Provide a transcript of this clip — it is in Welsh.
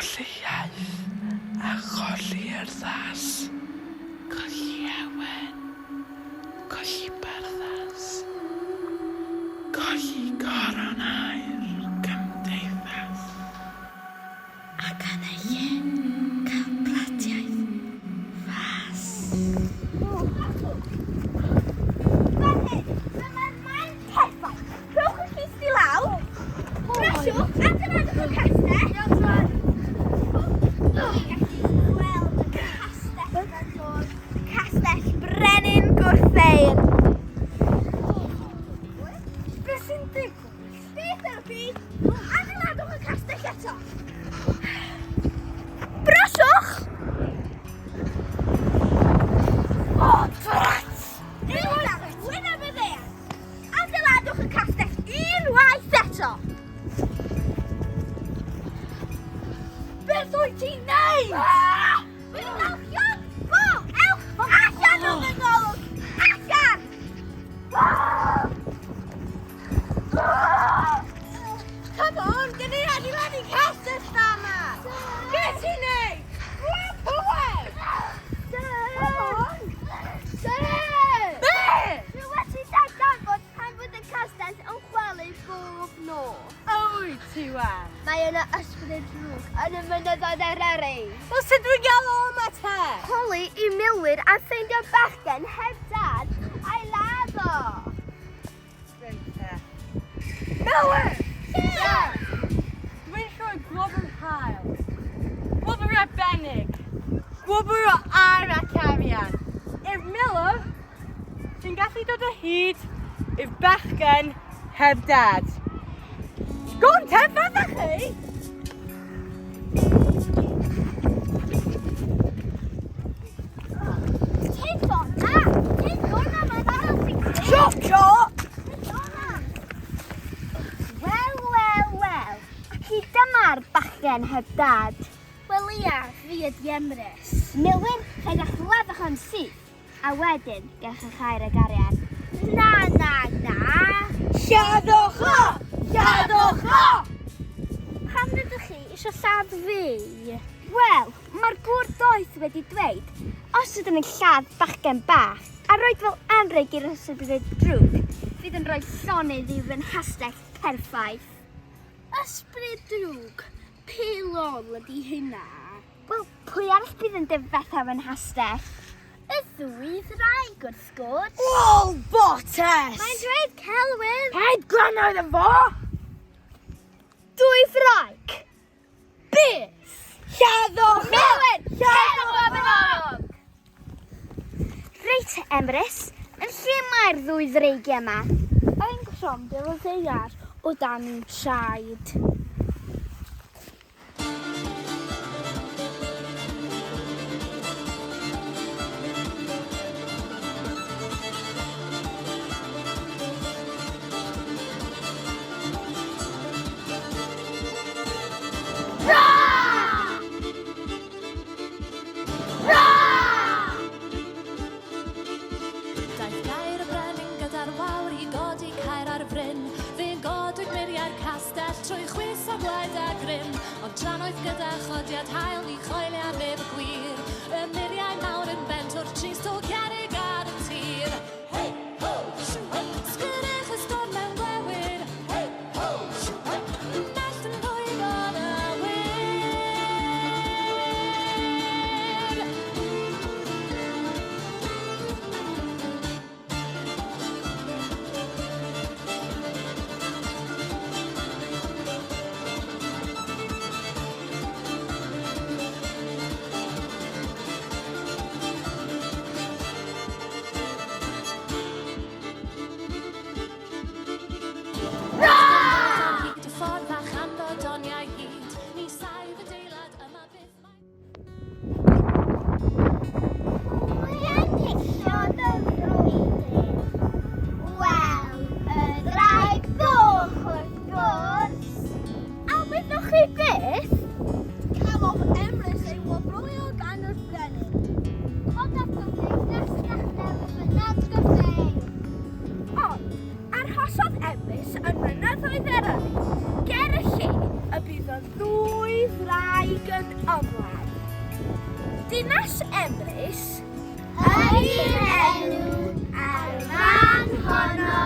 Colli iaith a cholli erddas. Colli ewen. Colli berddas. Colli goron air gymdeithas. Ac yna ie, cael bratiaeth fas. Dyma'r maen ceffo. Rhowch y llys di lawr. Brasiwch, adeiladwch y castell. Gweld y castell yn dod. Castell Brenin Gwrtheir. Beth sy'n digwydd? Beth yw'r byd? Adeiladwch y castell eto. Brasiwch! O, drat! Wyneb y ddeall. Adeiladwch y castell unwaith eto. Beth wyt ti'n neud? Wy'n galchion! Bo! Ewch! Allan o fy ngolwg! Allan! Come on, gen i adeiladu castell yma! Beth ti'n neud? Pwy? Come on! Be? Dwi wedi darganfod pan fod y castell yn chwalu bob nos. Wyt ti wan? Mae yna ysbryd drwg yn y mynyddoedd Eryri. Wel, sut dwi'n gael o yma te? Holi i milwyr a ffeindio bachgen heb dad a'i laddo. Milwyr! Lle? Dwi'n rhoi gwobr hael. Gwobr arbennig. Gwobr o ar ac arian. I'r milwr, sy'n gallu dod o hyd i'r bachgen heb dad. Gwn te, fydda chi? Teithio na! Teithio na, mae'n ddal ffixio. Jocio! Wel. Ac i dyma'r bachgen heb dad. Wel ia, fi ydi Emrys. Milwyr, rhaid laddwch am syth. A wedyn, gewch eich air ag arian. Na. Siadwch o! Siadwch o! Pam ydych chi eisiau lladd fi? Wel, mae'r gŵr doeth wedi dweud, os ydyn ni'n lladd bachgen bach, a roed fel anreg i'r ysbryd drwg, fydd yn rhoi llonydd i fy nhastell perffaith. Ysbryd drwg? Pilol ydi hynna? Wel, pwy arall bydd yn difetha fy nhastell? Y ddwy ddraig wrth gwrs. Wol, botes! Mae'n dweud celwydd. Paid gwrando iddo fo! Dwy ffraig. Bys. Siadwch o! Milwyr, Siadwch cerwch o! Reit, Emrys, yn lle mae'r ddwy ddreigiau yma? Yn grombil o ddeiar o dan i'n traed. Trwy chwys yn ymlaen. Dinas Emrys Yr un enw ar ran honno